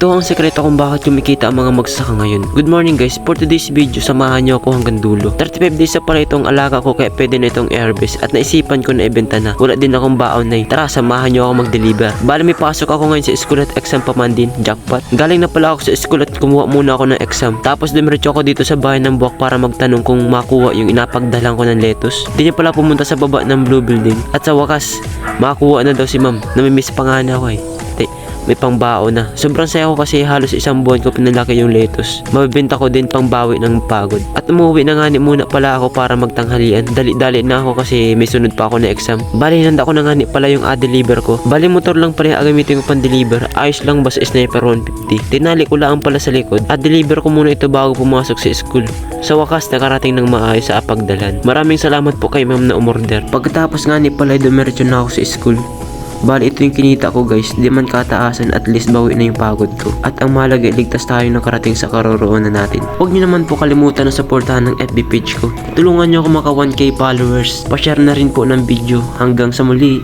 Ito ang sekreto kung bakit kumikita ang mga magsasaka ngayon. Good morning guys, for today's video samahan nyo ako hanggang dulo. 35 days na pala itong alaga ko kaya pwede na itong airbase at naisipan ko na ibenta na. Wala din akong baon na tara samahan nyo ako mag-deliver. Bali may pasok ako ngayon sa school at exam pa man din, jackpot. Galing na pala ako sa school at kumuha muna ako ng exam. Tapos dumiretso ako dito sa bahay ng buwak para magtanong kung makuha yung inapagdalang ko ng lettuce. Di niya pala pumunta sa baba ng blue building. At sa wakas, makakuha na daw si ma'am. Namimiss pa nga na ako eh. May pangbao na. Sobrang saya ko kasi halos isang buwan ko pinalaki yung lettuce. Mabibenta ko din pangbawi ng pagod. At umuwi na nga muna pala ako para magtanghalian. Dali-dali na ako kasi may sunod pa ako na exam. Bali handa ko na nga pala yung a-deliver ko. Bali motor lang pala yung gamitin ko pang-deliver. Ayos lang basta sniper 150. Tinali ko lang pala sa likod. At deliver ko muna ito bago pumasok sa school. Sa wakas nakarating ng maayos sa apagdalan. Maraming salamat po kay ma'am na umorder. Pagkatapos nga pala dumiretso na ako sa school. Bali ito yung kinita ko guys, di man kataasan at least bawi na yung pagod ko. At ang mahalaga ligtas tayo nakarating sa karoroonan natin. Huwag niyo naman po kalimutan na suportahan ng FB page ko. Tulungan niyo ako maka 1K followers. Pa-share na rin po ng video. Hanggang sa muli.